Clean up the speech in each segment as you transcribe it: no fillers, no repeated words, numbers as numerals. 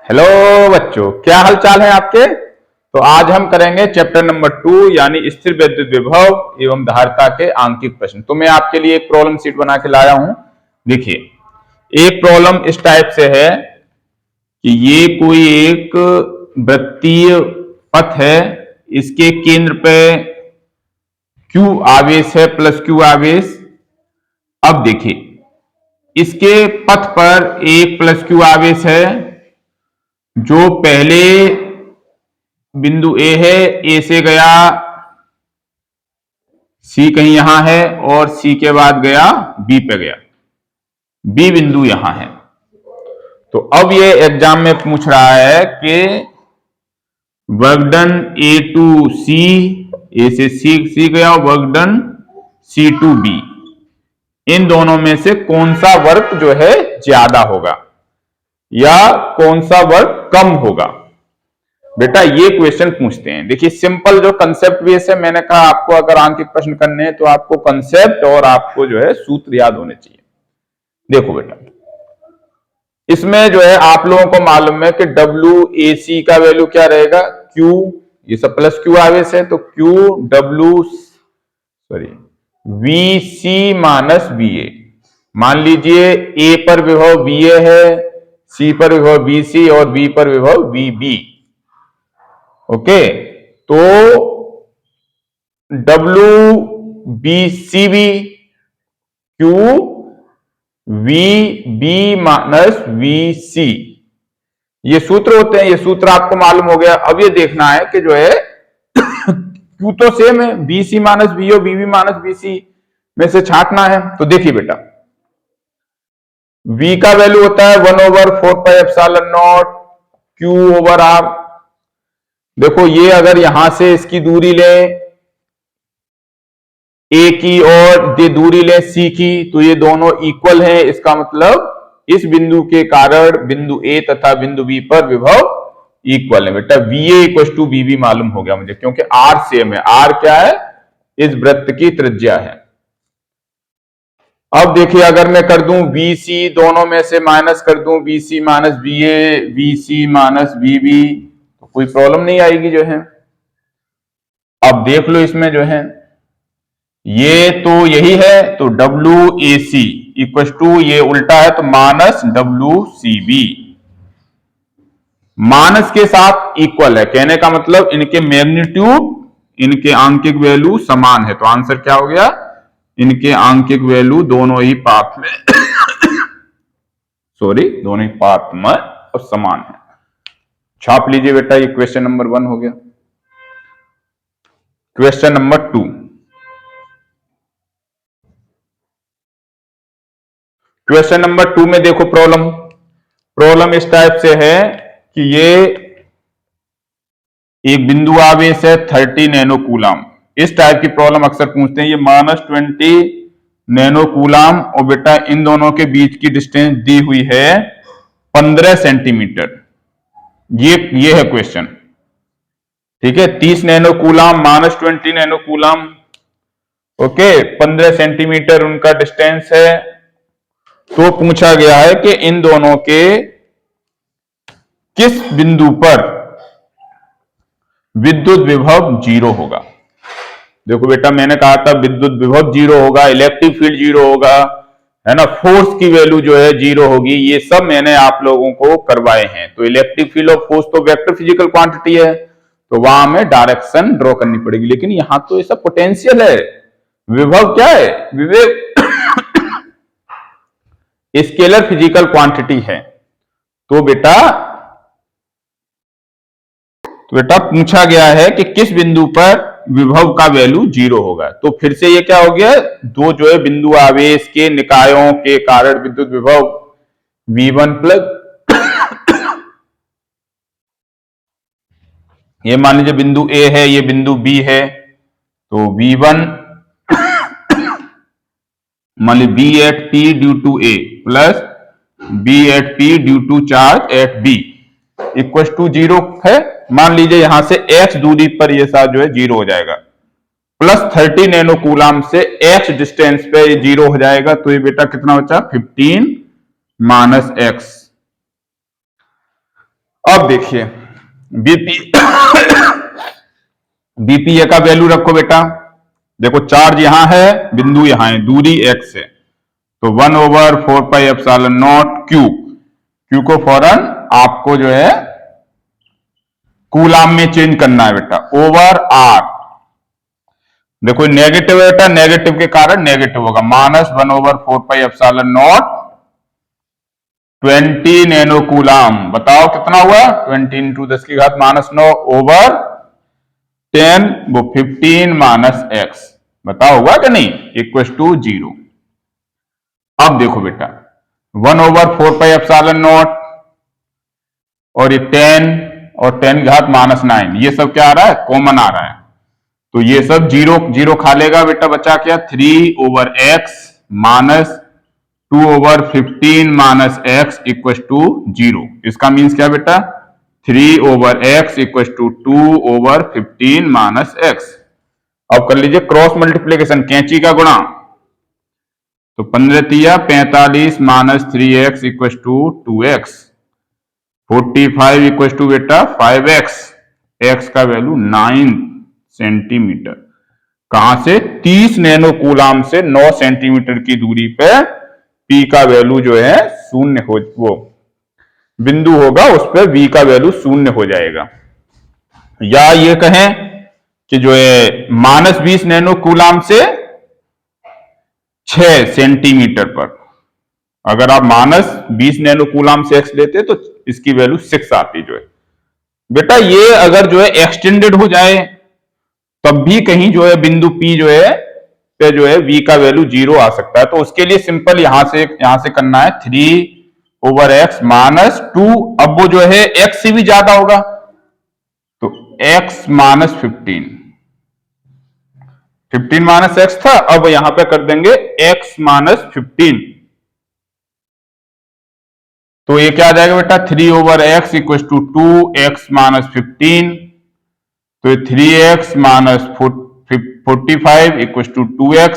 Hello बच्चों, क्या हाल चाल है आपके। तो आज हम करेंगे चैप्टर नंबर 2 यानी स्थिर विद्युत विभव एवं धारिता के आंकिक प्रश्न। तो मैं आपके लिए एक प्रॉब्लम शीट बना के लाया हूं। देखिए, एक प्रॉब्लम इस टाइप से है कि ये कोई एक वृत्तीय पथ है, इसके केंद्र पे Q आवेश है प्लस Q आवेश। अब देखिए, इसके पथ पर एक प्लस Q आवेश है जो पहले बिंदु A है, A से गया C कहीं यहां है और C के बाद गया B पे गया, B बिंदु यहां है। तो अब ये एग्जाम में पूछ रहा है कि work done A to C, A से C गया, work done C to B, इन दोनों में से कौन सा वर्क जो है ज्यादा होगा या कौन सा वर्क कम होगा। बेटा ये क्वेश्चन पूछते हैं। देखिए, सिंपल जो कंसेप्ट बेस है, मैंने कहा आपको अगर आंकिक प्रश्न करने हैं तो आपको कंसेप्ट और आपको जो है सूत्र याद होने चाहिए। देखो बेटा, इसमें जो है आप लोगों को मालूम है कि WAC का वैल्यू क्या रहेगा, Q, ये सब प्लस Q आवेश है तो VC माइनस VA। मान लीजिए A पर विभव VA है, C पर विभव VC और B पर विभव VB। ओके, तो WBCB QVB माइनस VC, ये सूत्र होते हैं। ये सूत्र आपको मालूम हो गया। अब ये देखना है कि जो है Q तो सेम है, BC minus VO, BB minus BC में से छांटना है। तो देखिए बेटा, V का वैल्यू होता है 1/4πε0 Q ओवर R। देखो, ये अगर यहां से इसकी दूरी लें A की और ये दूरी लें C की, तो ये दोनों इक्वल हैं। इसका मतलब इस बिंदु के कारण बिंदु A तथा बिंदु B पर विभव इक्वल है। बेटा VA इक्वल टू BB मालूम हो गया मुझे, क्योंकि R सेम है। R क्या है, इस वृत्त की त्रिज्या है। अब देखिए, अगर मैं कर दूं VC, दोनों में से माइनस कर दूं VC minus VA, VC minus VB, तो कोई प्रॉब्लम नहीं आएगी जो है। अब देख लो, इसमें जो है ये तो यही है, तो WAC इक्वल टू, ये उल्टा है तो माइनस WCB, माइनस के साथ इक्वल है। कहने का मतलब इनके मैग्नीट्यूड, इनके आंकिक वैल्यू समान है। तो आंसर क्या हो गया, इनके आंकिक वैल्यू दोनों ही पाथ में दोनों ही पाथ में और समान है। छाप लीजिए बेटा, ये क्वेश्चन नंबर 1 हो गया। क्वेश्चन नंबर 2, क्वेश्चन नंबर 2 में देखो, प्रॉब्लम इस टाइप से है कि ये एक बिंदु आवेश है 30 नैनो कूलम। इस टाइप की प्रॉब्लम अक्सर पूछते हैं। ये -20 नैनो कूलम और बेटा इन दोनों के बीच की डिस्टेंस दी हुई है 15 सेंटीमीटर। ये है क्वेश्चन, ठीक है। 30 nano coulomb, -20 nano coulomb, okay, 15 centimetre उनका डिस्टेंस है। तो पूछा गया है कि इन दोनों के किस बिंदु पर विद्युत विभव 0 होगा। देखो बेटा, मैंने कहा था विद्युत विभव 0 होगा, इलेक्ट्रिक फील्ड 0 होगा, है ना, फोर्स की वैल्यू जो है 0 होगी। ये सब मैंने आप लोगों को करवाए हैं। तो इलेक्ट्रिक फील्ड और फोर्स तो वेक्टर फिजिकल क्वांटिटी है, तो वहां हमें डायरेक्शन ड्रॉ करनी पड़ेगी। लेकिन यहां तो ये सब पोटेंशियल है, विभव क्या है, विवेक स्केलर फिजिकल क्वांटिटी है। तो बेटा पूछा गया है कि किस बिंदु पर विभव का वैल्यू 0 होगा। तो फिर से ये क्या हो गया, दो जो है बिंदु आवेश के निकायों के कारण विद्युत विभव V1 प्लस ये मान लीजिए बिंदु A है, ये बिंदु B है, तो V1 मान लीजिए B at P due to A plus B at P due to charge at B equal to 0 है। मान लीजिए यहां से x दूरी पर ये साथ जो है 0 हो जाएगा, प्लस 30 नैनो कूलम से x डिस्टेंस पे ये 0 हो जाएगा। तो ये बेटा कितना बचा, 15 माइनस x। अब देखिए बीपी बीपीए का वैल्यू रखो बेटा। देखो चार्ज यहां है, बिंदु यहां है, दूरी x है, तो 1/4πε0 क्यू, क्यू को फौरन आपको जो है कूलाम में चेंज करना है बेटा, ओवर आर। देखो नेगेटिव है बेटा, नेगेटिव के कारण नेगेटिव होगा, -1/4πε0 20 नैनो कूलाम। बताओ कितना हुआ, 20 इंटू 10⁻⁹ ओवर 10, वो 15 - x। बताओ हुआ कि नहीं, इक्वल टू 0। अब देखो बेटा 1/4πε0 और ये 10 और 10⁻⁹, ये सब क्या आ रहा है, कॉमन आ रहा है, तो ये सब जीरो जीरो खा लेगा बेटा, बचा क्या 3/x minus 2/15 - x equal to 0। इसका मीन्स क्या बेटा, 3/x इक्वल टू 2/15 - x। अब कर लीजिए क्रॉस मल्टीप्लीकेशन, कैंची का गुणा, तो 15×3 = 45 - 3x equal to 2x, 45 equal to बेटा 5x, x का वैल्यू 9 सेंटीमीटर। कहां से, 30 नैनो कूलाम से 9 सेंटीमीटर की दूरी पे P का वैल्यू जो है शून्य हो, वो बिंदु होगा उस पर V का वैल्यू शून्य हो जाएगा। या ये कहें कि जो है -20 नैनो कूलाम से 6 सेंटीमीटर पर, अगर आप -20 नैनो कूलाम से x लेते तो इसकी वैल्यू 6 आती जो है बेटा। ये अगर जो है एक्सटेंडेड हो जाए तब भी कहीं जो है बिंदु P जो है पे जो है V का वैल्यू 0 आ सकता है, तो उसके लिए सिंपल यहां से करना है 3/x माइनस 2। अब वो जो है x से भी ज्यादा होगा, तो x - 15, 15 - x था, अब यहां पे कर देंगे x - 15, तो ये क्या आ जाएगा बेटा, 3/x इक्वल टू 2x - 15, तो 3x - 45 इक्वल टू 2x।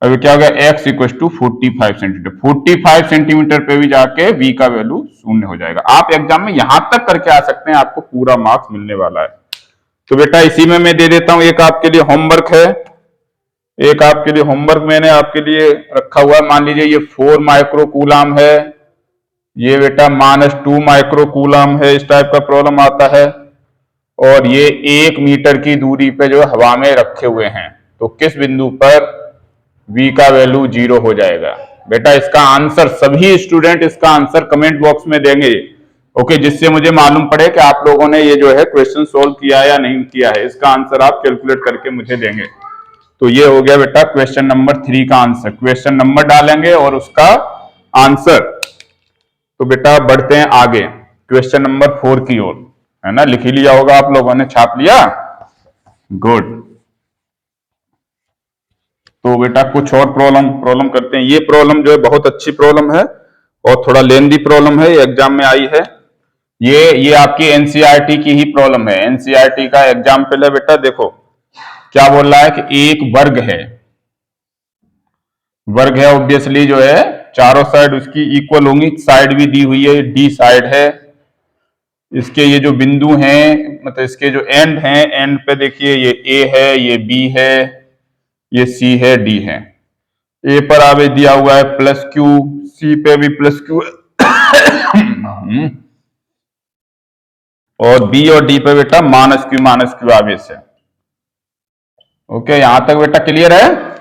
अब क्या हो गया, x equal to 45 centimetre, 45 centimetre पे भी जाके v का वैल्यू शून्य हो जाएगा। आप एग्जाम में यहां तक करके आ सकते हैं, आपको पूरा मार्क्स मिलने वाला है। तो बेटा इसी में मैं दे देता हूं, एक आपके लिए होमवर्क है, एक आपके लिए होमवर्क मैंने आपके लिए रखा हुआ है। मान लीजिए ये 4 माइक्रो कूलाम है, ये बेटा -2 माइक्रो कूलाम है, इस टाइप का प्रॉब्लम आता है, और ये 1 मीटर की दूरी पे जो हवा में रखे हुए हैं, तो किस बिंदु पर v का वैल्यू 0 हो जाएगा। बेटा इसका आंसर सभी स्टूडेंट इसका आंसर कमेंट बॉक्स में देंगे, ओके, जिससे मुझे मालूम पड़े कि आप लोगों ने ये जो है क्वेश्चन सोल्व किया या नहीं किया है। इसका आंसर आप कैलकुलेट करके मुझे देंगे। तो ये हो गया बेटा क्वेश्चन नंबर 3 का आंसर। क्वेश्चन नंबर डालेंगे और उसका आंसर। तो बेटा बढ़ते हैं आगे क्वेश्चन नंबर 4 की ओर, है ना, लिख ही लिया होगा आप लोगों ने, छाप लिया, गुड। तो बेटा कुछ और प्रॉब्लम करते हैं। ये प्रॉब्लम जो है बहुत अच्छी प्रॉब्लम है और थोड़ा लेंदी प्रॉब्लम है, ये एग्जाम में आई है। ये आपकी एनसीईआरटी की ही प्रॉब्लम है, एनसीईआरटी का एग्जाम्पल है बेटा। देखो क्या बोल रहा है कि एक वर्ग है, वर्ग है ऑब्वियसली जो है चारों साइड उसकी इक्वल होंगी, साइड भी दी हुई है, डी साइड है, इसके ये जो बिंदु हैं मतलब इसके जो एंड हैं, एंड पे देखिए ये ए है, ये बी है, ये सी है, डी है। ए पर आगे दिया हुआ है +q, सी पे भी +q और बी और डी पे बेटा -q आवेश है। ओके, यहां तक बेटा क्लियर है।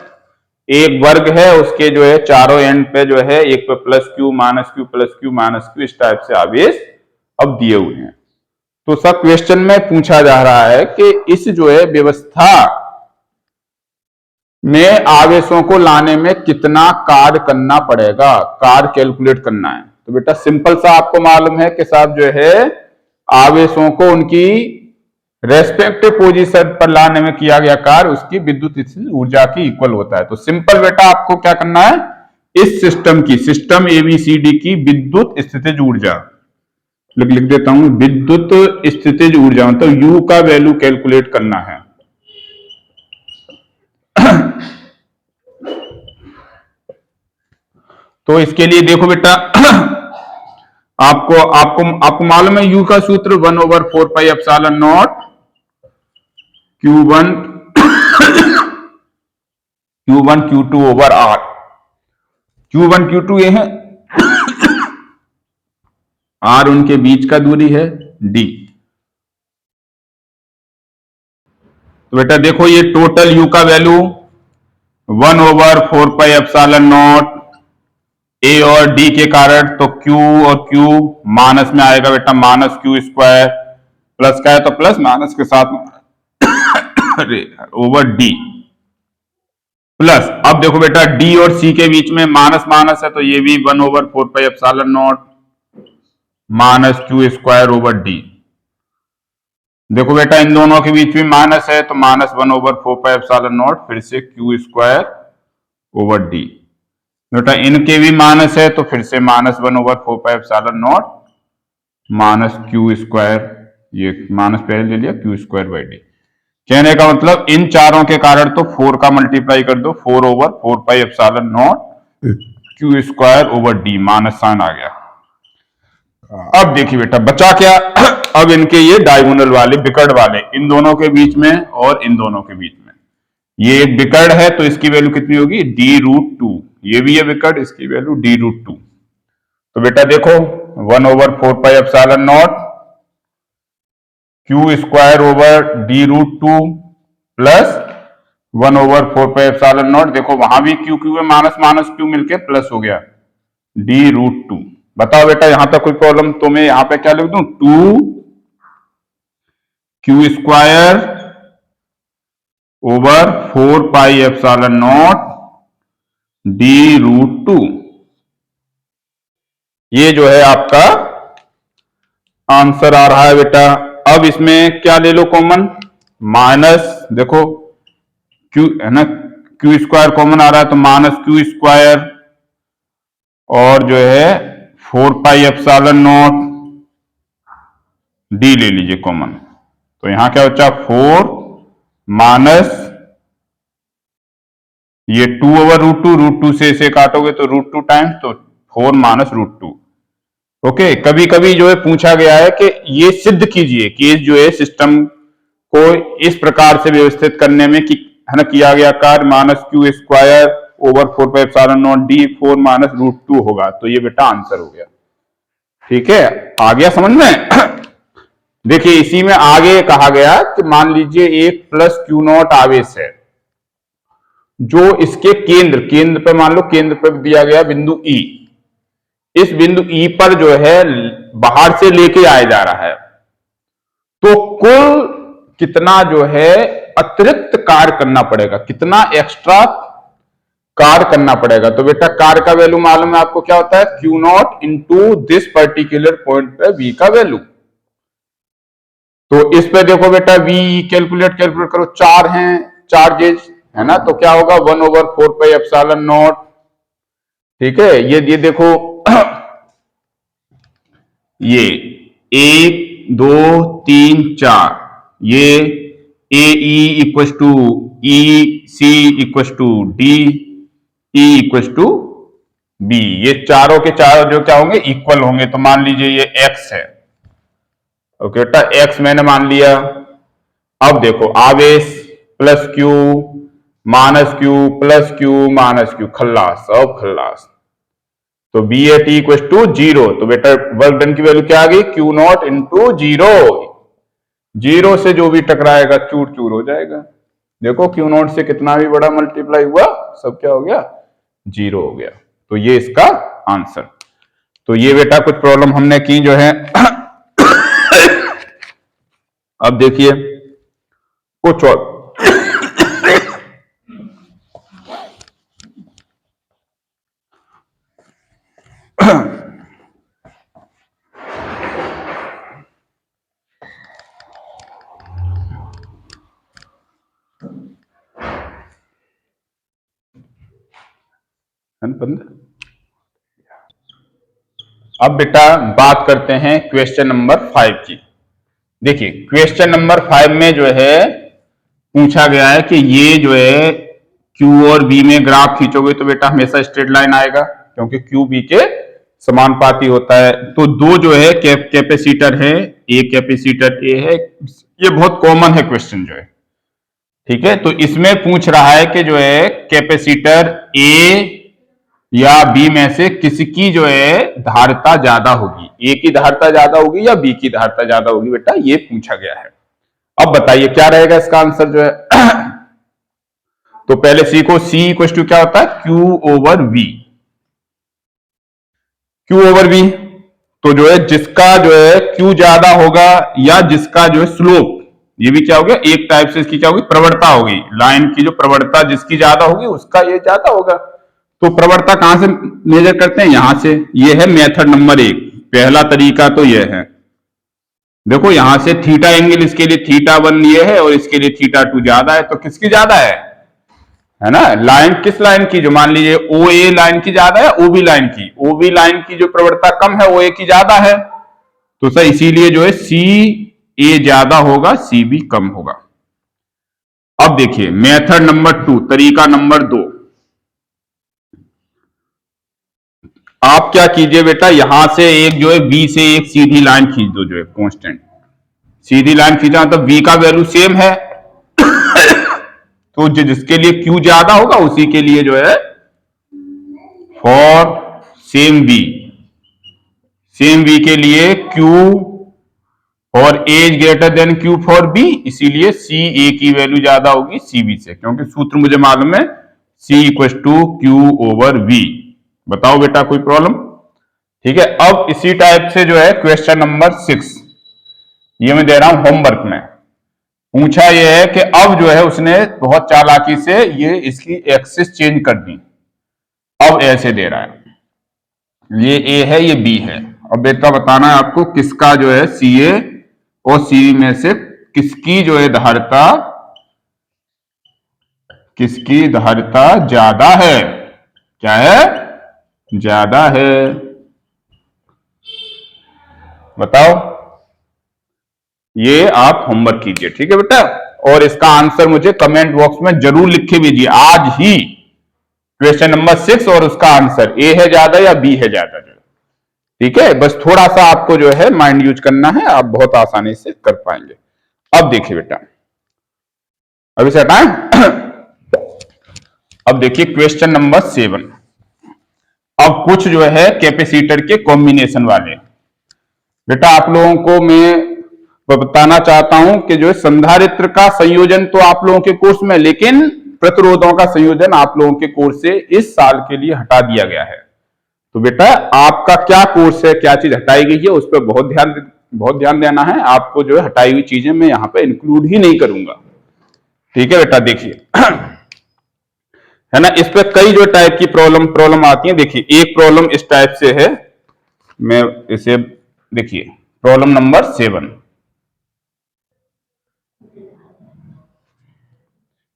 एक वर्ग है, उसके जो है चारों एंड पे जो है एक पे +q -q इस टाइप से आवेश अब दिए हुए हैं। तो सब क्वेश्चन में पूछा जा रहा है कि इस जो है व्यवस्था में आवेशों को लाने में कितना कार्य करना पड़ेगा, कार्य कैलकुलेट करना है। तो बेटा सिंपल सा आपको मालूम है कि साहब जो है आवेशों को उनकी रेस्पेक्टिव पोजीशन पर लाने में किया गया कार्य उसकी विद्युत स्थितिज ऊर्जा की इक्वल होता है। तो सिंपल बेटा आपको क्या करना है, इस सिस्टम एबीसीडी की विद्युत स्थितिज ऊर्जा लिख देता हूं, विद्युत स्थितिज ऊर्जा मतलब यू का वैल्यू कैलकुलेट करना है। तो इसके लिए देखो बेटा आपको आपको आपको मालूम है यू का सूत्र 1/4 पाई epsilon not Q1 Q2 over R। Q1 Q2 ये है, R उनके बीच का दूरी है D। तो बेटा देखो ये टोटल U का value 1/4 pi epsilon not A और D के कारण, तो Q और Q माइनस में आएगा बेटा, माइनस Q स्क्वायर, प्लस का है तो प्लस, माइनस के साथ ओवर D प्लस। अब देखो बेटा D और C के बीच में माइनस माइनस है, तो ये भी 1/4 पाई epsilon not minus Q square over D। देखो बेटा इन दोनों के बीच में माइनस है, तो माइनस 1/4 पाई एप्सिलॉन नॉट फिर से Q स्क्वायर ओवर D। बेटा इनके भी माइनस है, तो फिर से minus 1/4 pi epsilon not minus Q square, ये माइनस पहले ले लिया, Q स्क्वायर बाई D। कहने का मतलब इन चारों के कारण तो 4 का मल्टीप्लाई कर दो, 4/4 pi epsilon not Q square over D, minus sign आ गया। अब देखिए बेटा बचा क्या, अब इनके ये डायगोनल वाले विकर्ण वाले, इन दोनों के बीच में और इन दोनों के बीच में, ये एक विकर्ण है तो इसकी वैल्यू कितनी होगी, D√2। ये भी है विकर्ण, इसकी वैल्यू D√2। तो बेटा देखो 1/4 पाई epsilon not Q square over D√2 plus 1/4 pi epsilon not, देखो वहां भी Q है, माइनस माइनस Q मिलके प्लस हो गया D√2। बताओ बेटा यहां तक कोई प्रॉब्लम, तो मैं यहां पे क्या लिख दूं, 2Q square over 4 pi epsilon not D√2। ये जो है आपका आंसर आ रहा है बेटा। अब इसमें क्या ले लो कॉमन, माइनस, देखो Q है ना, Q स्क्वायर कॉमन आ रहा है, तो माइनस Q स्क्वायर और जो है 4 पाई एप्सिलॉन नॉट D ले लीजिए कॉमन। तो यहां क्या बचा, 4 माइनस ये 2/√2, √2 से इसे काटोगे तो √2 टाइम्स, तो 4 माइनस √2। ओके, कभी कभी जो है पूछा गया है कि ये सिद्ध कीजिए कि जो है सिस्टम को इस प्रकार से व्यवस्थित करने में कि है ना किया गया कार्य minus Q square over 4 pi epsilon not D 4 minus √2 होगा। तो ये बेटा आंसर हो गया। ठीक है, आ गया समझ में। देखिए इसी में आगे कहा गया कि मान लीजिए एक प्लस Q0 आवेश है जो इसके केंद्र पे, मान लो केंद्र पर दिया गया बिंदु E, इस बिंदु E पर जो है बाहर से लेके आया जा रहा है, तो कुल कितना जो है अतिरिक्त कार्य करना पड़ेगा, कितना एक्स्ट्रा कार्य करना पड़ेगा। तो बेटा कार्य का वैल्यू मालूम है आपको क्या होता है, Q0 into this particular point पे V का वैल्यू। तो इस पे देखो बेटा V कैलकुलेट करो, 4 हैं चार्जेज है ना, तो क्या होगा 1/4 पाई एप्सिलॉन नॉट। ठीक है, ये देखो ये 1 2 3 4, ये AE equal to EC equal to D E equal to B, ये चारों के चारों जो क्या होंगे इक्वल होंगे। तो मान लीजिए ये X है, ओके बेटा X मैंने मान लिया। अब देखो आवेश plus Q minus Q plus Q minus Q, खल्लास सब खल्लास। तो बी एट इक्वल टू 0, तो बेटा वर्क डन की वैल्यू क्या आ गई, Q0 इंटू 0। 0 से जो भी टकराएगा चूर चूर हो जाएगा। देखो Q0 से कितना भी बड़ा मल्टीप्लाई हुआ सब क्या हो गया, 0 हो गया। तो ये इसका आंसर। तो ये बेटा कुछ प्रॉब्लम हमने की जो है। अब देखिए कुछ और अब बेटा बात करते हैं क्वेश्चन नंबर 5 की। देखिए क्वेश्चन नंबर 5 में जो है पूछा गया है कि ये जो है Q और B में ग्राफ खींचोगे तो बेटा हमेशा स्ट्रेट लाइन आएगा, क्योंकि Q B के समानुपाती होता है। तो दो जो है कैपेसिटर है, एक कैपेसिटर ए है, ये बहुत कॉमन है क्वेश्चन जो है, ठीक है। तो इसमें पूछ रहा है कि जो है कैपेसिटर ए या बी में से किसकी जो है धारिता ज्यादा होगी, ए की धारिता ज्यादा होगी या बी की धारिता ज्यादा होगी, बेटा ये पूछा गया है। अब बताइए क्या रहेगा इसका आंसर जो है। तो पहले सी को, सी इक्वल टू क्या होता है, Q over V, Q over V. तो जो है जिसका जो है क्यू ज्यादा होगा या जिसका जो है स्लोप, ये भी क्या हो गया, एक टाइप से इसकी क्या होगी, प्रवणता होगी, लाइन की जो प्रवणता जिसकी ज्यादा होगी उसका ये ज्यादा होगा। तो प्रवणता कहां से मेजर करते हैं, यहां से। ये है मेथड नंबर 1, पहला तरीका तो ये है। देखो यहां से थीटा एंगल इसके लिए θ1 ये है और इसके लिए θ2 ज्यादा है, तो किसकी ज्यादा है ना, लाइन किस लाइन की, जो मान लीजिए ओ ए लाइन की ज्यादा है ओबी लाइन की, ओबी लाइन की जो प्रवणता कम है ओ ए की ज्यादा है, तो सर इसीलिए जो है सी ए ज्यादा होगा सी बी कम होगा। अब देखिए मेथड नंबर 2, तरीका नंबर 2, आप क्या कीजिए बेटा, यहां से एक जो है बी से एक सीधी लाइन खींच दो, जो है कांस्टेंट सीधी लाइन खींचा, मतलब बी का वैल्यू सेम है तो जिसके लिए क्यू ज्यादा होगा उसी के लिए जो है फॉर सेम बी के लिए क्यू और A is greater than Q for B, इसीलिए सी ए की वैल्यू ज्यादा होगी सी बी से, क्योंकि सूत्र मुझे मालूम है C equal to Q over V. बताओ बेटा कोई प्रॉब्लम, ठीक है। अब इसी टाइप से जो है क्वेश्चन नंबर 6, ये मैं दे रहा हूं होमवर्क में, पूछा यह है कि अब जो है उसने बहुत चालाकी से ये इसकी एक्सिस चेंज कर दी, अब ऐसे दे रहा है, ये ए है ये बी है। अब बेटा बताना है आपको किसका जो है सी ए और सी बी में से किसकी जो है धारिता ज्यादा है, क्या है, ज्यादा है, बताओ। ये आप होमवर्क कीजिए, ठीक है बेटा, और इसका आंसर मुझे कमेंट बॉक्स में जरूर लिख के भेजिए आज ही। क्वेश्चन नंबर 6 और उसका आंसर ए है ज्यादा या बी है ज्यादा, ठीक है। बस थोड़ा सा आपको जो है माइंड यूज करना है, आप बहुत आसानी से कर पाएंगे। अब देखिए बेटा, अभी से हटाएं अब देखिए क्वेश्चन नंबर 7, अब कुछ जो है कैपेसिटर के कॉम्बिनेशन वाले। बेटा आप लोगों को मैं बताना चाहता हूं कि जो है संधारित्र का संयोजन तो आप लोगों के कोर्स में, लेकिन प्रतिरोधों का संयोजन आप लोगों के कोर्स से इस साल के लिए हटा दिया गया है। तो बेटा आपका क्या कोर्स है, क्या चीज हटाई गई है, उस पर बहुत ध्यान देना है आपको। जो है हटाई हुई चीजें मैं यहां पे इंक्लूड ही नहीं करूंगा, ठीक है बेटा। देखिए है ना, इस पे कई जो टाइप की प्रॉब्लम आती है। देखिए एक प्रॉब्लम इस टाइप से है, मैं इसे देखिए प्रॉब्लम नंबर 7,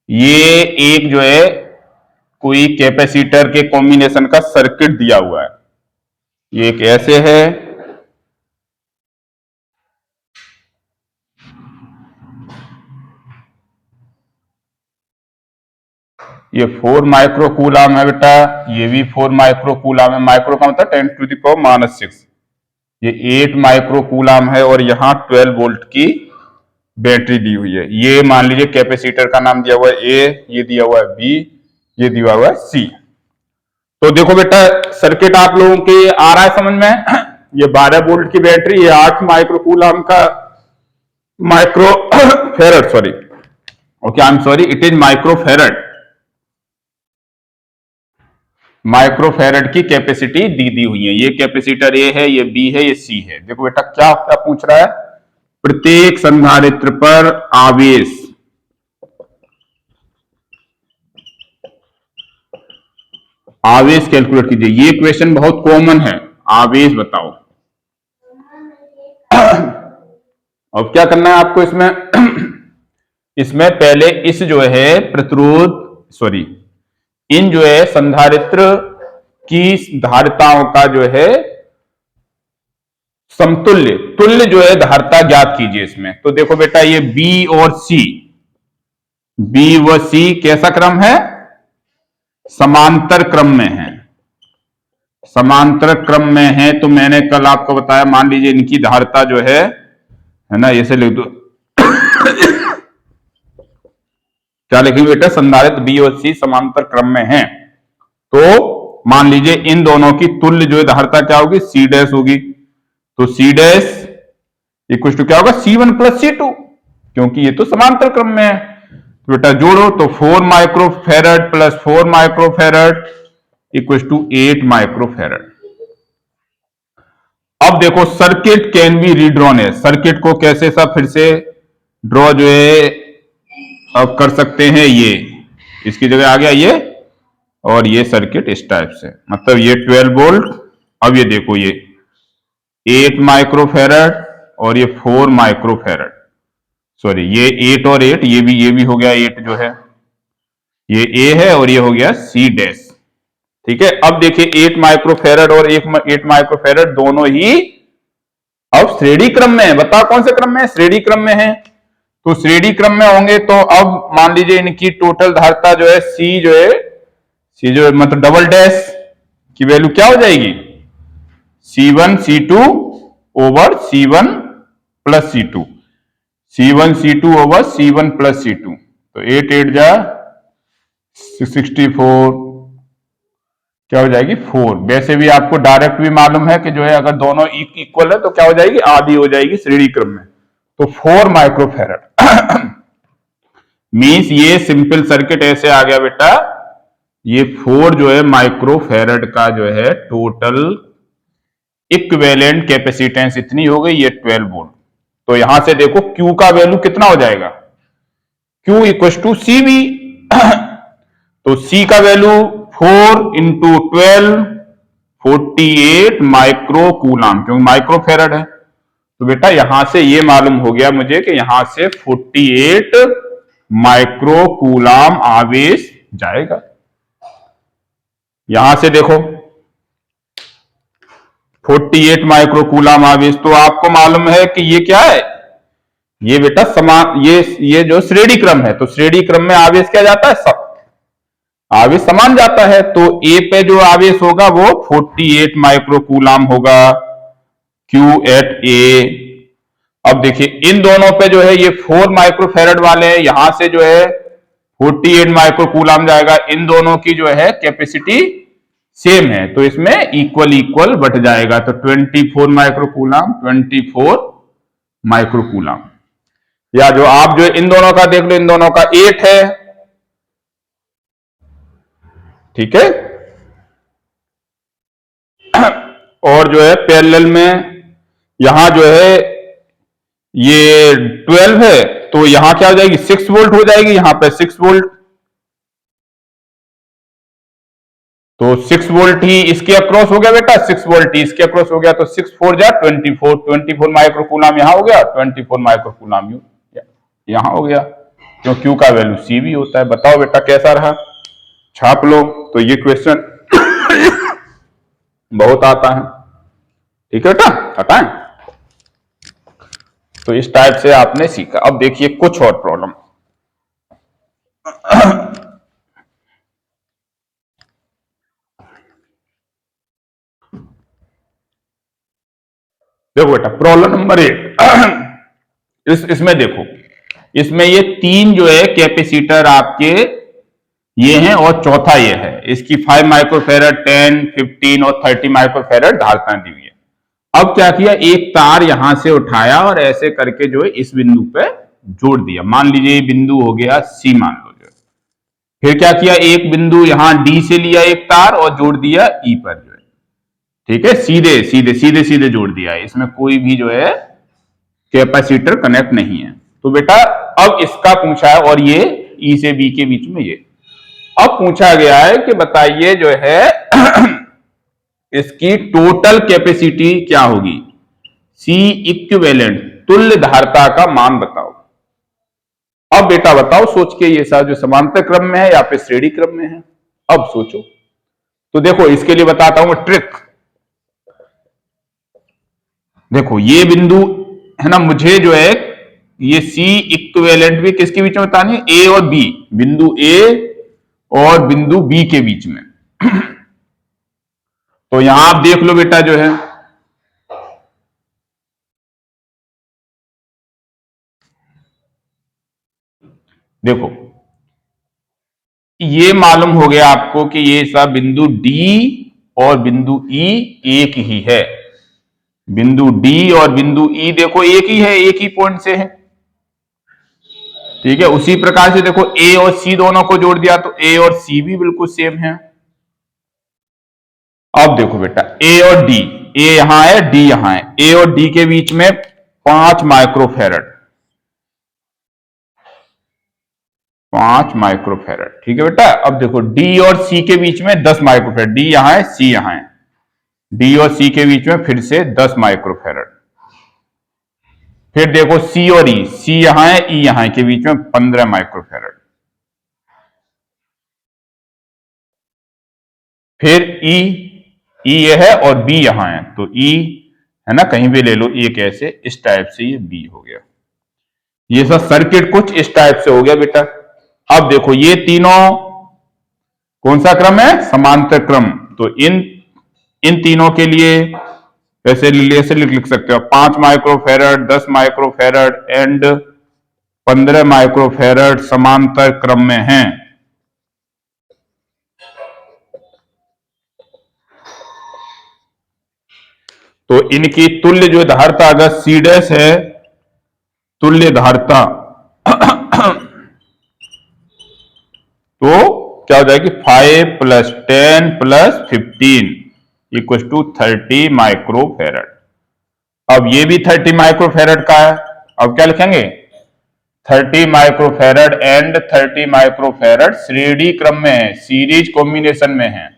ये एक जो है कोई कैपेसिटर के कॉम्बिनेशन का सर्किट दिया हुआ है, ये एक ऐसे है, ये 4 माइक्रो कूलम है बेटा, ये भी 4 माइक्रो कूलम है, माइक्रो का मतलब 10⁻⁻⁶, ये 8 माइक्रो कूलम है, और यहां 12 वोल्ट की बैटरी दी हुई है। ये मान लीजिए कैपेसिटर का नाम दिया हुआ है ए, ये दिया हुआ है बी, ये दिया हुआ है सी। तो देखो बेटा सर्किट आप लोगों के आ रहा है समझ में, ये 12 वोल्ट की बैटरी, ये 8 माइक्रो कूलम का micro farad, sorry okay I am sorry, it is microfarad की कैपेसिटी दी हुई है। ये कैपेसिटर ए है, ये बी है, ये सी है। देखो बेटा क्या पूछ रहा है, प्रत्येक संधारित्र पर आवेश कैलकुलेट कीजिए। ये क्वेश्चन बहुत कॉमन है, आवेश बताओ। अब क्या करना है आपको इसमें पहले इस जो है इन जो है संधारित्र की धारिताओं का जो है तुल्य जो है धारिता ज्ञात कीजिए इसमें। तो देखो बेटा ये बी और सी, बी व सी कैसा क्रम है, समांतर क्रम में है, समांतर क्रम में है, तो मैंने कल आपको बताया, मान लीजिए इनकी धारिता जो है ना, ऐसे लिख दो। क्या लिखेंगे बेटा? संधारित्र बी और सी समांतर क्रम में है, तो मान लीजिए इन दोनों की तुल्य जो धारिता क्या होगी? सी डैश होगी। तो सी डैश इक्वल टू क्या होगा? C1 प्लस C2, क्योंकि ये तो समांतर क्रम में है। तो बेटा जोड़ो, तो 4 microfarad plus 4 microfarad equal to 8 microfarad. अब देखो, सर्किट कैन बी रीड्रॉन है। सर्किट को कैसे सा फिर से ड्रॉ जो है अब कर सकते हैं? ये इसकी जगह आ गया ये, और ये सर्किट इस टाइप से, मतलब ये 12 वोल्ट। अब ये देखो, ये 8 माइक्रोफेरड और ये 4 माइक्रोफेरड, सॉरी ये 8 और 8, ये भी हो गया 8 जो है, ये ए है और ये हो गया सी डैश। ठीक है, अब देखिए 8 माइक्रोफेरड और 8 माइक्रोफेरड दोनों ही अब श्रेणी क्रम में है। बताओ कौन से क्रम में है? श्रेणी क्रम में है। तो श्रेणी क्रम में होंगे तो अब मान लीजिए इनकी टोटल धारिता जो है सी जो है मतलब डबल डैश की वैल्यू क्या हो जाएगी? C1 C2 over C1 plus C2, C1 C2 over C1 plus C2। तो 8 8 जा 64, क्या हो जाएगी? 4। वैसे भी आपको डायरेक्ट भी मालूम है कि जो है अगर दोनों इक्वल है तो क्या हो जाएगी? आधी हो जाएगी श्रेणी क्रम में। तो 4 माइक्रोफेरड मीन्स ये सिंपल सर्किट ऐसे आ गया बेटा, ये 4 जो है माइक्रोफेरड का जो है टोटल इक्विवेलेंट कैपेसिटेंस इतनी हो गई, ये 12 वोल्ट। तो यहां से देखो Q का वैल्यू कितना हो जाएगा? Q equal to CV। तो C का वैल्यू 4 इंटू 12 48 माइक्रो कूलाम, क्योंकि माइक्रोफेरड है। तो बेटा यहां से ये मालूम हो गया मुझे कि यहां से 48 माइक्रो कूलाम आवेश जाएगा। यहां से देखो 48 माइक्रो कूलाम आवेश, तो आपको मालूम है कि ये क्या है? ये बेटा समान, ये जो श्रेणी क्रम है, तो श्रेणी क्रम में आवेश क्या जाता है? सब आवेश समान जाता है। तो ए पे जो आवेश होगा वो 48 माइक्रो कूलाम होगा, Q एट ए। अब देखिए इन दोनों पे जो है ये 4 माइक्रोफेरड वाले हैं, यहां से जो है 48 माइक्रो कूलाम जाएगा। इन दोनों की जो है कैपेसिटी सेम है, तो इसमें इक्वल इक्वल बट जाएगा। तो 24 माइक्रो कूलाम 24 माइक्रो कूलाम, या जो आप जो इन दोनों का देख लो, इन दोनों का 8 है। ठीक है, और जो है पैरेलल में यहां जो है ये 12 है, तो यहां क्या हो जाएगी? 6 वोल्ट हो जाएगी, यहां पे 6 वोल्ट। तो 6 वोल्ट ही इसके अक्रॉस हो गया बेटा, 6 वोल्ट ही इसके अक्रॉस हो गया। तो 6 4 जा 24, 24 माइक्रो कूलाम यहां हो गया, 24 माइक्रो कूलाम यहां हो गया, क्यों? Q का वैल्यू C भी होता है। बताओ बेटा कैसा रहा? छाप लो। तो ये क्वेश्चन बहुत आता है। ठीक है बेटा, आता है। तो इस टाइप से आपने सीखा। अब देखिए कुछ और प्रॉब्लम। देखो बेटा प्रॉब्लम नंबर 8। इसमें देखो, इसमें ये 3 जो है कैपेसिटर आपके ये हैं और चौथा ये है। इसकी 5 माइक्रोफेरड 10 15 और 30 माइक्रोफेरड धारिताएं दी हुई है। अब क्या किया? एक तार यहां से उठाया और ऐसे करके जो है इस बिंदु पे जोड़ दिया। मान लीजिए ये बिंदु हो गया C, मान लो जो। फिर क्या किया? एक बिंदु यहां D से लिया एक तार और जोड़ दिया E पर जो है। ठीक है, सीधे सीधे सीधे सीधे जोड़ दिया है, इसमें कोई भी जो है कैपेसिटर कनेक्ट नहीं है। तो बेटा अब इसका पूछा है, और ये E से B के बीच में ये। अब पूछा गया है कि बताइए जो है इसकी टोटल कैपेसिटी क्या होगी? C इक्विवेलेंट तुल्य धारिता का मान बताओ। अब बेटा बताओ सोच के, ये सारा जो समांतर क्रम में है या फिर श्रेणी क्रम में है? अब सोचो। तो देखो इसके लिए बताता हूं ट्रिक। देखो ये बिंदु है ना, मुझे जो है ये C इक्विवेलेंट भी किसके बीच में बतानी है? A और B, बिंदु A और बिंदु B के बीच में। तो यहां आप देख लो बेटा जो है, देखो ये मालूम हो गया आपको कि ये सब बिंदु डी और बिंदु ई एक ही है। बिंदु डी और बिंदु ई देखो एक ही है, एक ही पॉइंट से है। ठीक है, उसी प्रकार से देखो ए और सी दोनों को जोड़ दिया तो ए और सी भी बिल्कुल सेम है। अब देखो बेटा ए और डी, ए यहां है डी यहां है, ए और डी के बीच में 5 माइक्रोफेरेड, 5 माइक्रोफेरेड। ठीक है बेटा, अब देखो डी और सी के बीच में 10 माइक्रोफेरेड, डी यहां है सी यहां है, डी और सी के बीच में फिर से 10 माइक्रोफेरेड। फिर देखो सी और ई, सी यहां है ई यहां है, के बीच में 15 माइक्रोफेरेड। फिर ई, ई ये है और बी यहां है, तो ई है ना, कहीं भी ले लो, एक ऐसे इस टाइप से ये बी हो गया। ये सब सर्किट कुछ इस टाइप से हो गया बेटा। अब देखो ये तीनों कौन सा क्रम है, समांतर क्रम। तो इन तीनों के लिए ऐसे लिख सकते हो, 5 माइक्रोफेरेड, 10 माइक्रोफेरेड एंड 15 माइक्रोफेरेड समांतर क्रम में हैं। तो इनकी तुल्य जो धारिता अगर सी डैश है, तुल्य धारिता तो क्या हो जाएगी, 5 + 10 + 15 = 30 माइक्रोफेरेड। अब ये भी 30 माइक्रोफेरेड का है। अब क्या लिखेंगे, 30 माइक्रोफेरेड एंड 30 माइक्रोफेरेड श्रेणी क्रम में है, सीरीज कॉम्बिनेशन में है।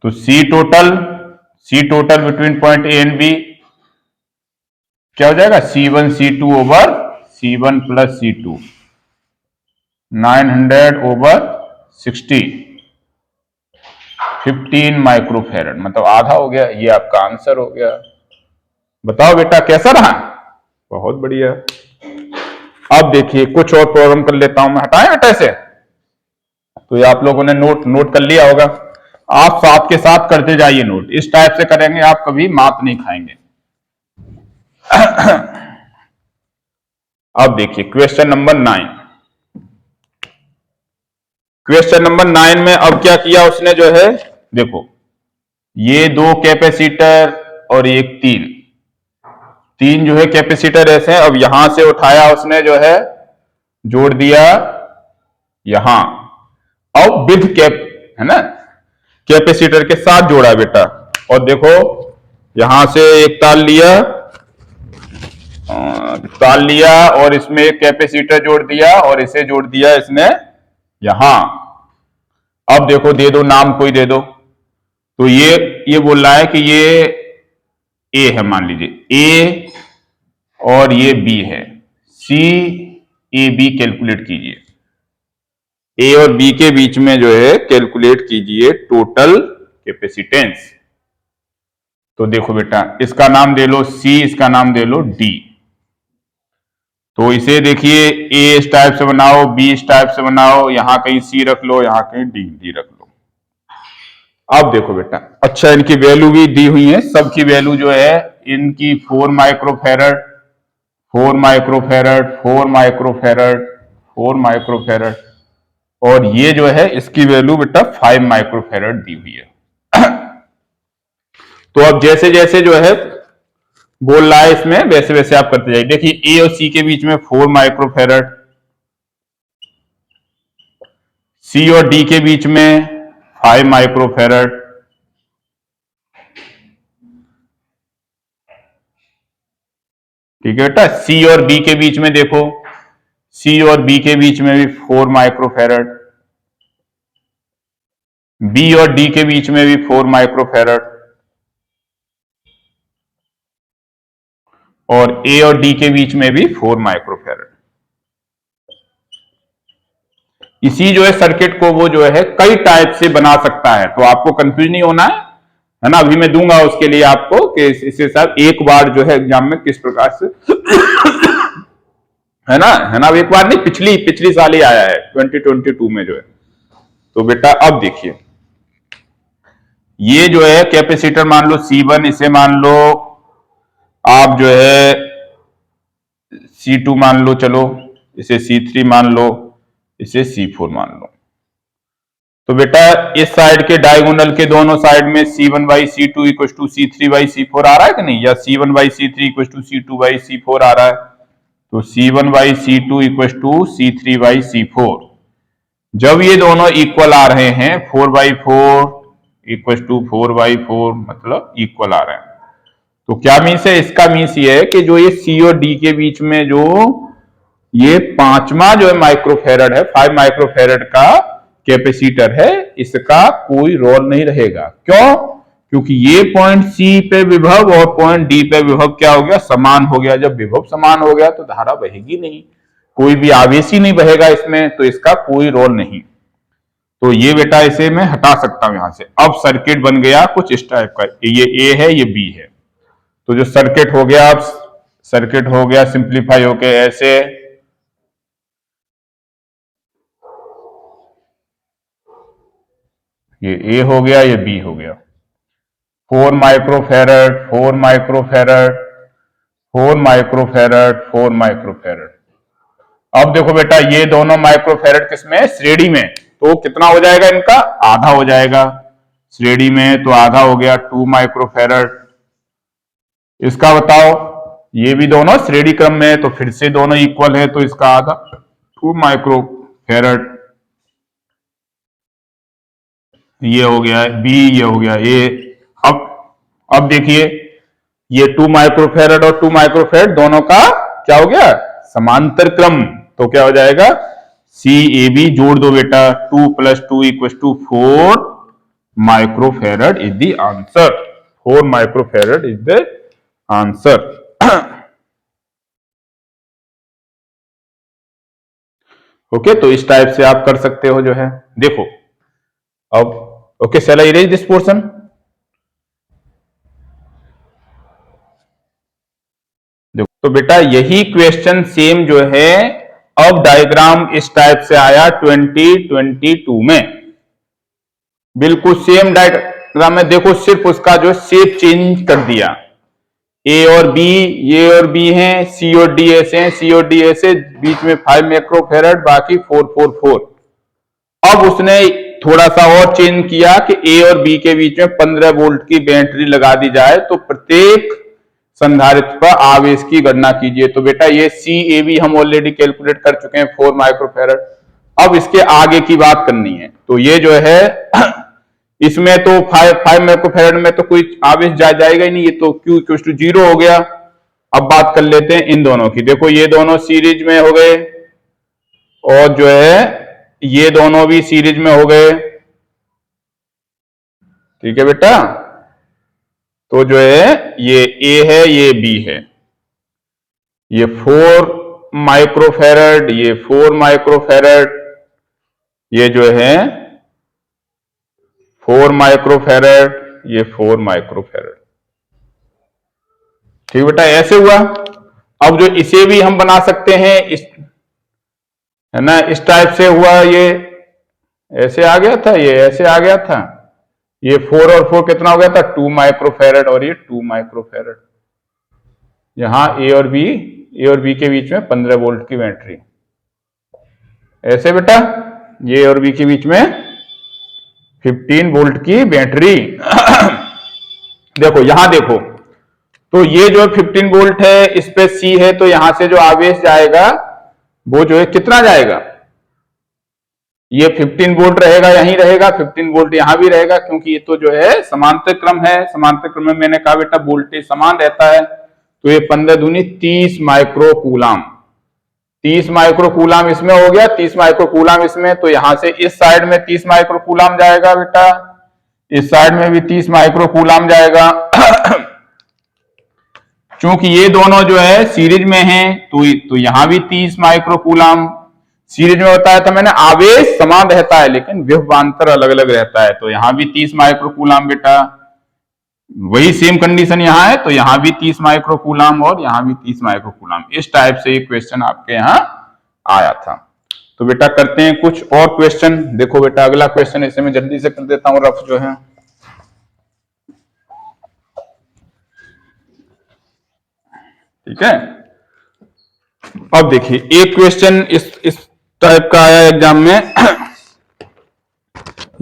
तो C total between point A and B क्या हो जाएगा, C1 C2 over C1 + C2, 900 over 60, 15 microfarad, मतलब आधा हो गया। ये आपका आंसर हो गया। बताओ बेटा कैसा रहा, बहुत बढ़िया। अब देखिए कुछ और प्रॉब्लम कर लेता हूं मैं, हटाएं बेटा से। तो ये आप लोगों ने नोट कर लिया होगा, आप साथ के साथ करते जाइए नोट, इस टाइप से करेंगे आप कभी मात नहीं खाएंगे। अब देखिए क्वेश्चन नंबर 9। क्वेश्चन नंबर 9 में अब क्या किया उसने जो है, देखो ये 2 कैपेसिटर और एक 3 जो है कैपेसिटर ऐसे हैं। अब यहां से उठाया उसने जो है, जोड़ दिया यहां, अब विद कैप है ना, कैपेसिटर के साथ जोड़ा बेटा। और देखो यहां से एक तार लिया और इसमें एक कैपेसिटर जोड़ दिया और इसे जोड़ दिया इसने यहां। अब देखो दे दो नाम, कोई दे दो। तो ये बोल रहा है कि ये ए है, मान लीजिए ए और ये बी है, सी ए बी कैलकुलेट कीजिए। ए और बी के बीच में जो है कैलकुलेट कीजिए टोटल कैपेसिटेंस। तो देखो बेटा इसका नाम दे लो सी, इसका नाम दे लो डी। तो इसे देखिए ए इस टाइप से बनाओ, बी इस टाइप से बनाओ, यहां कहीं सी रख लो, यहां कहीं डी रख लो। अब देखो बेटा, अच्छा इनकी वैल्यू भी दी हुई है, सबकी वैल्यू जो है इनकी 4 माइक्रोफेरेड, 4 माइक्रोफेरेड, 4 माइक्रोफेरेड, 4 माइक्रोफेरेड, और ये जो है इसकी वैल्यू बेटा 5 माइक्रोफेरेड दी हुई है। तो अब जैसे जैसे जो है बोल रहा है इसमें, वैसे वैसे आप करते जाइए। देखिए ए और सी के बीच में 4 माइक्रोफेरेड, सी और डी के बीच में 5 माइक्रोफेरेड, ठीक है बेटा। सी और बी के बीच में देखो, सी और बी के बीच में भी 4 माइक्रोफेरेड, बी और डी के बीच में भी 4 माइक्रोफेरेड, और ए और डी के बीच में भी 4 माइक्रोफेरेड। इसी जो है सर्किट को वो जो है कई टाइप से बना सकता है, तो आपको कंफ्यूज नहीं होना है ना। अभी मैं दूंगा उसके लिए आपको कि इसके साथ एक बार जो है एग्जाम में किस प्रकार से है ना, एक बार नहीं, पिछली साल ही आया है 2022 में जो है। तो बेटा अब देखिए, ये जो है कैपेसिटर मान लो C1, इसे मान लो आप जो है C2 मान लो, चलो इसे C3 मान लो, इसे C4 मान लो। तो बेटा इस साइड के डायगोनल के दोनों साइड में C1/C2 इक्वल टू C3/C4 आ रहा है कि नहीं, या C1/C3 इक्वल टू C2/C4 आ रहा है। तो C1/C2 इक्वल टू C3/C4, जब ये दोनों इक्वल आ रहे हैं 4/4 इक्वल टू 4/4 मतलब इक्वल आ रहे हैं, तो क्या मीन्स है, इसका मीन्स ये है कि जो ये C और D के बीच में जो ये पांचवा जो है माइक्रोफेरेड है, 5 माइक्रोफेरेड का कैपेसिटर है, इसका कोई रोल नहीं रहेगा। क्यों? क्योंकि ये पॉइंट C पे विभव और पॉइंट D पे विभव क्या हो गया, समान हो गया। जब विभव समान हो गया तो धारा बहेगी नहीं, कोई भी आवेश ही नहीं बहेगा इसमें, तो इसका कोई रोल नहीं। तो ये बेटा इसे मैं हटा सकता हूं यहां से। अब सर्किट बन गया कुछ इस टाइप का, ये A है ये B है, तो जो सर्किट हो गया, अब सर्किट हो गया सिंप्लीफाई होके ऐसे, ये A हो गया ये B हो गया, 4 माइक्रोफेरेड 4 माइक्रोफेरेड 4 माइक्रोफेरेड 4 माइक्रोफेरेड। अब देखो बेटा ये दोनों माइक्रोफेरेड किसमें, श्रेणी में, तो कितना हो जाएगा इनका, आधा हो जाएगा श्रेणी में, तो आधा हो गया 2 माइक्रोफेरेड। इसका बताओ, ये भी दोनों श्रेणी क्रम में है तो फिर से दोनों इक्वल है, तो इसका आधा 2 माइक्रोफेरेड। ये हो गया B, ये हो गया A। अब देखिए ये 2 माइक्रोफेरेड और 2 माइक्रोफेरेड दोनों का क्या हो गया, समांतर क्रम, तो क्या हो जाएगा CAB, जोड़ दो बेटा, 2 + 2 = 4 microfarad is the answer, 4 microfarad is the answer. Okay, तो इस टाइप से आप कर सकते हो जो है, देखो अब। Okay, shall I erase this portion? देखो तो बेटा यही क्वेश्चन सेम जो है अब डायग्राम इस टाइप से आया 2022 में, बिल्कुल सेम डायग्राम में। देखो सिर्फ उसका जो शेप चेंज कर दिया, A और B, ये और B हैं, C और D ऐसे हैं, C और D ऐसे, बीच में 5 माइक्रोफेरेड, बाकी 444। अब उसने थोड़ा सा और चेंज किया कि A और B के बीच में 15 वोल्ट की बैटरी लगा दी जाए, तो प्रत्येक संधारित्र पर आवेश की गणना कीजिए। तो बेटा ये CAB हम ऑलरेडी कैलकुलेट कर चुके हैं 4 माइक्रोफेरेड। अब इसके आगे की बात करनी है, तो ये जो है इसमें तो 5 माइक्रोफेरेड में तो कोई आवेश जाएगा ही नहीं, ये तो Q = 0 हो गया। अब बात कर लेते हैं इन दोनों की। देखो ये दोनों सीरीज में हो गए और जो है ये दोनों भी सीरीज में हो गए, ठीक है बेटा। तो जो है ये A है ये B है, ये 4 माइक्रोफेरेड ये 4 माइक्रोफेरेड, ये जो है 4 माइक्रोफेरेड ये 4 माइक्रोफेरेड, ठीक बेटा, ऐसे हुआ। अब जो इसे भी हम बना सकते हैं, इस है ना, इस टाइप से हुआ, ये ऐसे आ गया था, ये ऐसे आ गया था, ये 4 और 4 कितना हो गया था, 2 माइक्रोफेरेड, और ये 2 माइक्रोफेरेड। यहां A और B के बीच में 15 वोल्ट की बैटरी, ऐसे बेटा, ये और B के बीच में 15 वोल्ट की बैटरी। देखो यहां देखो, तो ये जो 15 वोल्ट है, इस पे C है, तो यहां से जो आवेश जाएगा वो जो है कितना जाएगा, ये 15 वोल्ट रहेगा, यहीं रहेगा, 15 वोल्ट यहां भी रहेगा, क्योंकि ये तो जो है समांतर क्रम है। समांतर क्रम में मैंने कहा बेटा वोल्टेज समान रहता है, तो ये 15 दूनी 30 माइक्रोकूलम, 30 माइक्रोकूलम इसमें हो गया, 30 माइक्रोकूलम इसमें, तो यहां से इस साइड में 30 माइक्रोकूलम जाएगा बेटा, इस साइड में भी 30 माइक्रोकूलम जाएगा। क्योंकि ये दोनों जो है सीरीज में हैं, तो यहां भी 30 माइक्रोकूलम। सीरीज में होता है तो मैंने आवेश समान रहता है लेकिन विभवांतर अलग अलग रहता है, तो यहां भी 30 माइक्रोकूलम बेटा, वही सेम कंडीशन यहां है, तो यहां भी 30 माइक्रोकूलम और यहां भी 30 माइक्रोकूलम। इस टाइप से ये क्वेश्चन आपके यहां आया था। तो बेटा करते हैं कुछ और क्वेश्चन। देखो बेटा अगला क्वेश्चन इसे मैं जल्दी से कर देता हूं, रफ जो है। ठीक है, अब देखिए एक क्वेश्चन इस टाइप का आया एग्जाम में।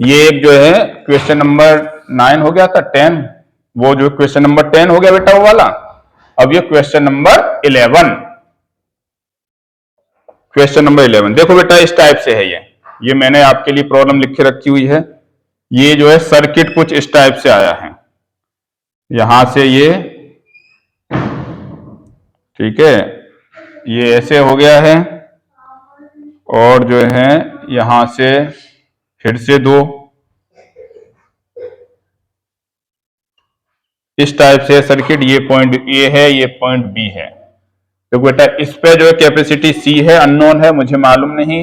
ये एक जो है क्वेश्चन नंबर 9 हो गया था, 10, वो जो क्वेश्चन नंबर 10 हो गया बेटा वो वाला। अब ये क्वेश्चन नंबर 11, क्वेश्चन नंबर 11 देखो बेटा इस टाइप से है। ये मैंने आपके लिए प्रॉब्लम लिख के रखी हुई है। ये जो है सर्किट कुछ इस टाइप से आया है, यहां से ये, ठीक है, ये ऐसे हो गया है, और जो है यहां से फिर से दो, इस टाइप से सर्किट। ये पॉइंट ए है, ये पॉइंट बी है। तो बेटा इस पे जो है कैपेसिटी सी है, अननोन है, मुझे मालूम नहीं,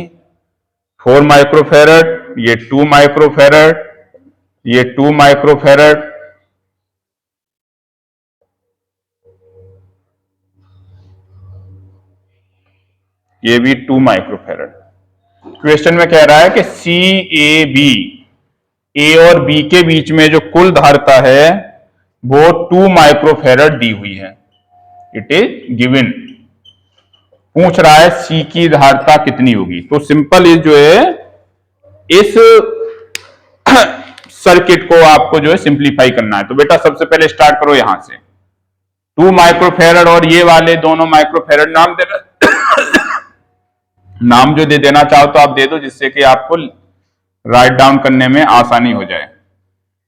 4 माइक्रोफेरेड, ये 2 माइक्रोफेरेड, ये 2 माइक्रोफेरेड, ये भी 2 माइक्रोफेरेड। क्वेश्चन में कह रहा है कि सी ए बी, ए और बी के बीच में जो कुल धारिता है वो 2 माइक्रोफेरेड दी हुई है। It is given. पूछ रहा है सी की धारिता कितनी होगी। तो सिंपल इज जो है इस सर्किट को आपको जो है सिंप्लीफाई करना है। तो बेटा सबसे पहले स्टार्ट करो यहां से, 2 माइक्रोफेरेड और ये वाले दोनों माइक्रोफेरेड नाम दे नाम जो दे देना चाहो तो आप दे दो, जिससे कि आपको राइट डाउन करने में आसानी हो जाए।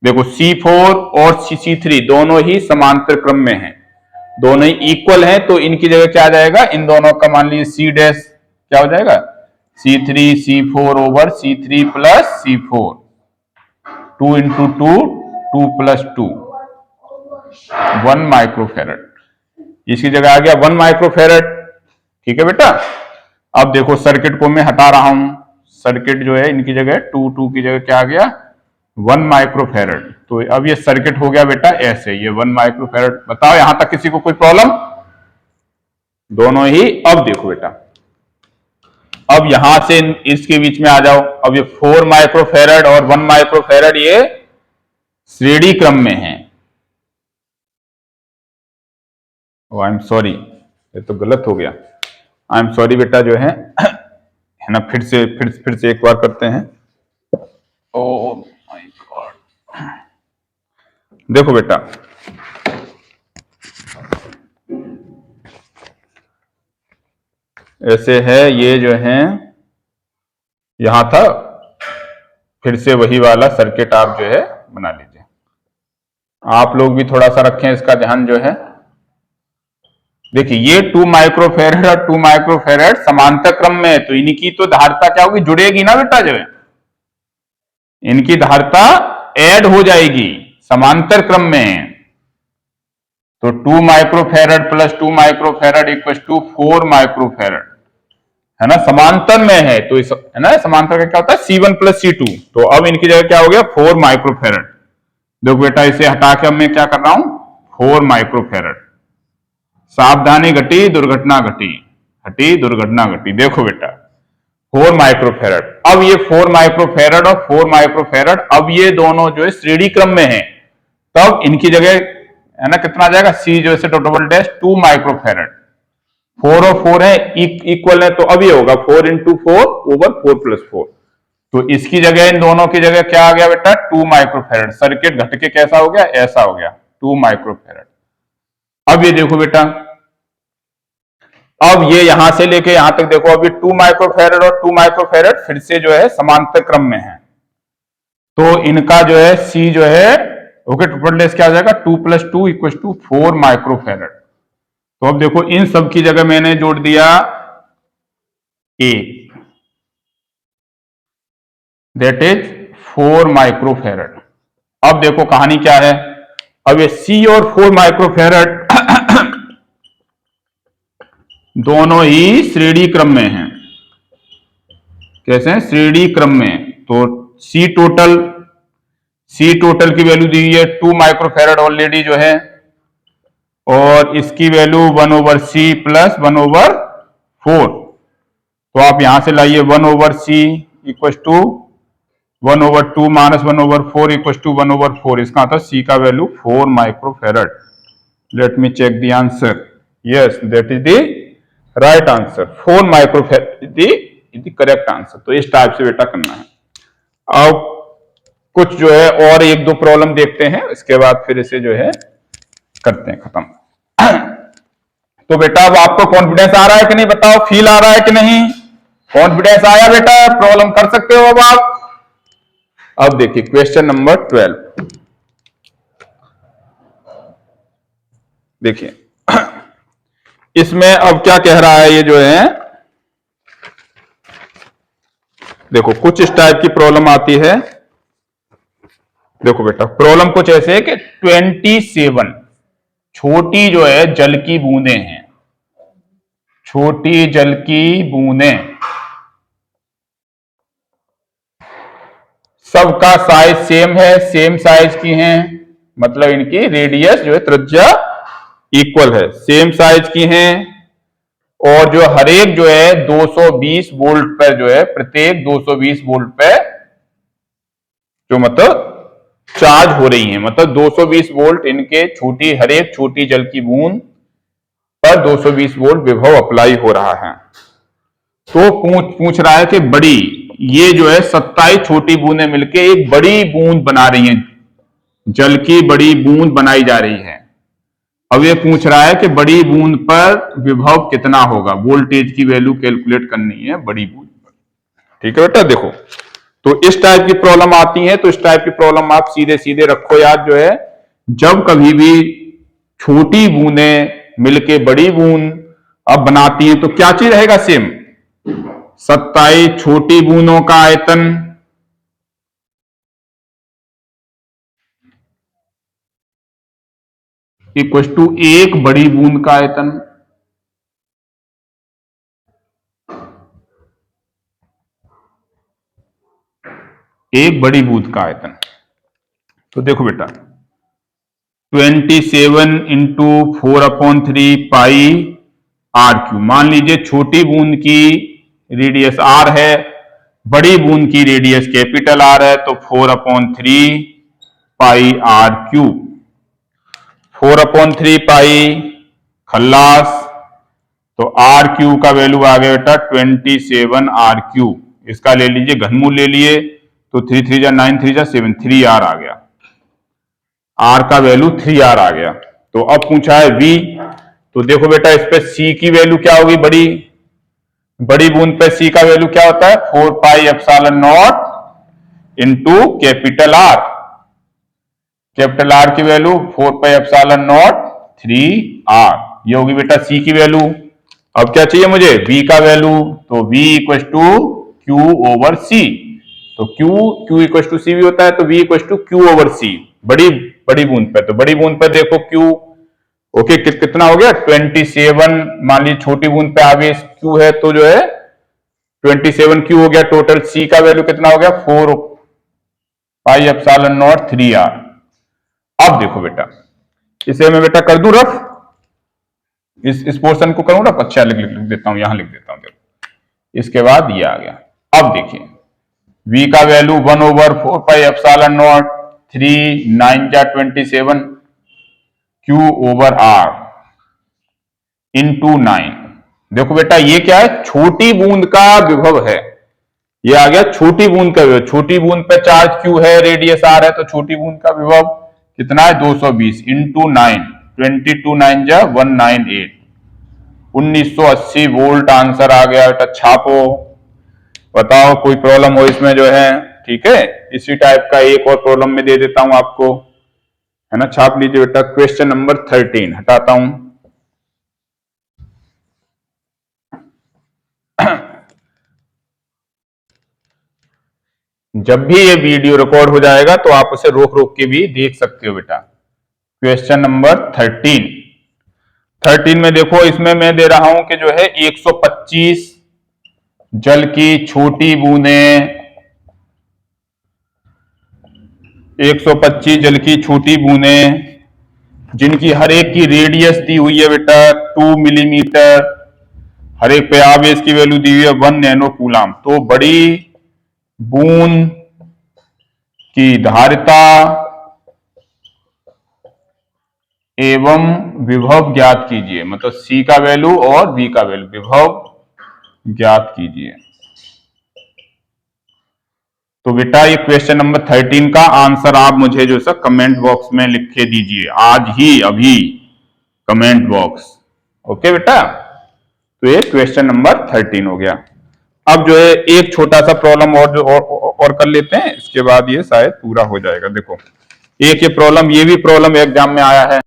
देखो C4 और C3 दोनों ही समांतर क्रम में हैं, दोनों ही इक्वल हैं, तो इनकी जगह क्या आ जाएगा, इन दोनों का मान लीजिए C डैश क्या हो जाएगा, C3 C4 over C3 plus C4, 2 into 2, 2 plus 2, 1 microfarad. इसकी जगह आ गया 1 माइक्रोफेरेड। ठीक है बेटा, अब देखो सर्किट को मैं हटा रहा हूं, सर्किट जो है इनकी जगह 2 की जगह क्या आ गया, 1 माइक्रोफेरेड। तो अब ये सर्किट हो गया बेटा ऐसे, ये 1 माइक्रोफेरेड। बताओ यहां तक किसी को कोई प्रॉब्लम, दोनों ही। अब देखो बेटा, अब यहां से इसके बीच में आ जाओ। अब ये 4 माइक्रोफेरेड और 1 माइक्रोफेरेड ये श्रेणी क्रम में है। आई एम सॉरी, ये तो गलत हो गया, आई एम सॉरी बेटा, जो है ना, फिर से एक बार करते हैं। ओह माय गॉड, देखो बेटा ऐसे है, ये जो है यहां था, फिर से वही वाला सर्किट आप जो है बना लीजिए। आप लोग भी थोड़ा सा रखें इसका ध्यान जो है। देखिए ये 2 माइक्रोफेरेड और 2 माइक्रोफेरेड समांतर क्रम में है, तो इनकी तो धारिता क्या होगी, जुड़ेगी ना बेटा, जो है इनकी धारिता ऐड हो जाएगी, समांतर क्रम में है। तो 2 microfarad plus 2 microfarad equal to 4 microfarad, है ना, समांतर में है। तो इस, है ना, समांतर का क्या होता है, C1 प्लस C2। तो अब इनकी जगह क्या हो गया, 4 माइक्रोफेरेड। देखो बेटा इसे हटा के अब मैं क्या कर रहा हूं, 4 माइक्रोफेरेड। सावधानी घटी दुर्घटना घटी, हटी दुर्घटना घटी। देखो बेटा 4 माइक्रोफेरेड, अब ये 4 माइक्रोफेरेड और 4 माइक्रोफेरेड, अब ये दोनों जो है श्रेणी क्रम में है, तब इनकी जगह, है ना, कितना आ जाएगा, C जो है डबल डैश 2 माइक्रोफेरेड। 4 और 4 है इक्वल है, तो अब ये होगा 4 इंटू 4 ओवर 4 प्लस 4। तो इसकी जगह, इन दोनों की जगह क्या आ गया बेटा, 2 माइक्रोफेरेड। सर्किट घट के कैसा हो गया, ऐसा हो गया, 2 माइक्रोफेरेड। अब ये देखो बेटा, अब ये यहां से लेके यहां तक देखो, अब ये 2 माइक्रोफेरेड और 2 माइक्रोफेरेड फिर से जो है समांतर क्रम में है, तो इनका जो है C जो है ओके ट्रिपल डैश क्या हो जाएगा, 2 प्लस 2 इक्वल टू 4 माइक्रोफेरेड। तो अब देखो इन सब की जगह मैंने जोड़ दिया A, दैट इज 4 माइक्रोफेरेड। अब देखो कहानी क्या है, अब ये C और 4 माइक्रोफेरेड दोनों ही श्रेणी क्रम में हैं। कैसे हैं, श्रेणी क्रम में। तो C टोटल की वैल्यू दी हुई है 2 माइक्रोफेरेड ऑलरेडी जो है, और इसकी value 1 over C plus 1 over 4। तो आप यहां से लाइए 1/c equal to 1/2 minus 1/4 equal to 1/4। इसका आता है सी का value 4 microfarad. Let me check the answer. Yes, that is the right answer. 4 microfarad is the correct answer. तो इस टाइप से बेटा करना है। अब कुछ जो है और एक दो प्रॉब्लम देखते हैं, इसके बाद फिर इसे जो है करते हैं खत्म। तो बेटा अब आपको कॉन्फिडेंस आ रहा है कि नहीं बताओ, फील आ रहा है कि नहीं? कॉन्फिडेंस आया बेटा, प्रॉब्लम कर सकते हो अब आप। अब देखिए क्वेश्चन नंबर 12 देखिए। इसमें अब क्या कह रहा है ये जो है, देखो कुछ इस टाइप की प्रॉब्लम आती है। देखो बेटा प्रॉब्लम कुछ ऐसे है कि 27 छोटी जो है जल की बूंदें हैं, छोटी जल की बूंदें, सबका साइज सेम है, सेम साइज की हैं, मतलब इनकी रेडियस जो है त्रिज्या इक्वल है, सेम साइज की हैं, और जो हर एक जो है 220 वोल्ट पर जो है, प्रत्येक 220 वोल्ट पर जो मतलब चार्ज हो रही है, मतलब 220 वोल्ट इनके छोटी हर एक छोटी जल की बूंद पर 220 वोल्ट विभव अप्लाई हो रहा है। तो पूछ रहा है कि बड़ी, ये जो है 27 छोटी बूंदें मिलके एक बड़ी बूंद बना रही हैं, जल की बड़ी बूंद बनाई जा रही है। अब ये पूछ रहा है कि बड़ी बूंद पर विभव कितना होगा, वोल्टेज की वैल्यू कैलकुलेट करनी है बड़ी बूंद पर। ठीक है बेटा, देखो तो इस टाइप की प्रॉब्लम आती है, तो इस टाइप की प्रॉब्लम आप सीधे सीधे रखो याद, जो है जब कभी भी छोटी बूंदें मिलके बड़ी बूंद अब बनाती हैं तो क्या चीज रहेगा सेम, 27 छोटी बूंदों का आयतन इक्वल टू एक बड़ी बूंद का आयतन। एक बड़ी बूंद का आयतन। तो देखो बेटा 27 इंटू 4/3 पाई आर क्यू। मान लीजिए छोटी बूंद की रेडियस आर है, बड़ी बूंद की रेडियस कैपिटल आर है, तो 4/3 पाई आर क्यू। 4/3 पाई खल्लास, तो आर क्यू का वैल्यू आ गया बेटा 27 आर क्यू। इसका ले लीजिए घनमूल ले लिए, तो 3 3 जा 9 3 जा 7, 3 आर आ गया, आर का वैल्यू 3 आर आ गया। तो अब पूछा है वी, तो देखो बेटा इस पे सी की वैल्यू क्या होगी, बड़ी बड़ी बूंद पे सी का वैल्यू क्या होता है 4 pi epsilon naught into capital R. Capital R की value 4 pi epsilon naught 3 R, ये होगी बेटा सी की वैल्यू। अब क्या चाहिए मुझे, v का वैल्यू, तो v equal to Q over C. तो क्यू इक्वल टू सी भी होता है, तो v equal to Q over C, बड़ी बड़ी बूंद पर। तो बड़ी बूंद पर देखो क्यू, ओके कितना हो गया 27, मान लीजिए छोटी बूंद पे आवेश क्यू है, तो जो है 27 क्यू हो गया टोटल। सी का वैल्यू कितना हो गया 4 पाई एप्सिलॉन नॉट 3 आर। अब देखो बेटा इसे मैं बेटा कर दूं रफ, इस पोर्शन को करूं रफ, अच्छा लिख देता हूं, यहां लिख देता हूं, देखो इसके बाद ये आ गया। अब देखिए v का वैल्यू 1/4 पाई एप्सिलॉन नॉट 3 9 जा 27 क्यू ओवर आर इंटू 9। देखो बेटा ये क्या है, छोटी बूंद का विभव है, ये आ गया छोटी बूंद का विभव। छोटी बूंद पे चार्ज क्यू है, रेडियस आर है, तो छोटी बूंद का विभव कितना है 220 इंटू 9, 22 9 जा 198, 1980 वोल्ट आंसर आ गया बेटा। छापो, बताओ कोई प्रॉब्लम हो इसमें जो है, ठीक है। इसी टाइप का एक और प्रॉब्लम में दे देता हूं आपको, है ना, छाप लीजिए बेटा। क्वेश्चन नंबर 13 हटाता हूं। जब भी ये वीडियो रिकॉर्ड हो जाएगा तो आप उसे रोक रोक के भी देख सकते हो बेटा। क्वेश्चन नंबर 13 में देखो, इसमें मैं दे रहा हूं कि जो है 125 जल की छोटी बूंदें, 125 जल की छोटी बूंदें जिनकी हर एक की रेडियस दी हुई है बेटा 2 मिलीमीटर, हर एक पे आवेश की वैल्यू दी हुई है 1 नैनो कूलाम। तो बड़ी बूंद की धारिता एवं विभव ज्ञात कीजिए, मतलब C का वैल्यू और V का वैल्यू, विभव ज्ञात कीजिए। तो बेटा ये क्वेश्चन नंबर 13 का आंसर आप मुझे जो है कमेंट बॉक्स में लिख के दीजिए, आज ही अभी कमेंट बॉक्स। ओके बेटा, तो ये क्वेश्चन नंबर 13 हो गया। अब जो है एक छोटा सा प्रॉब्लम और कर लेते हैं, इसके बाद ये शायद पूरा हो जाएगा। देखो एक ये प्रॉब्लम, ये भी प्रॉब्लम एग्जाम में आया है।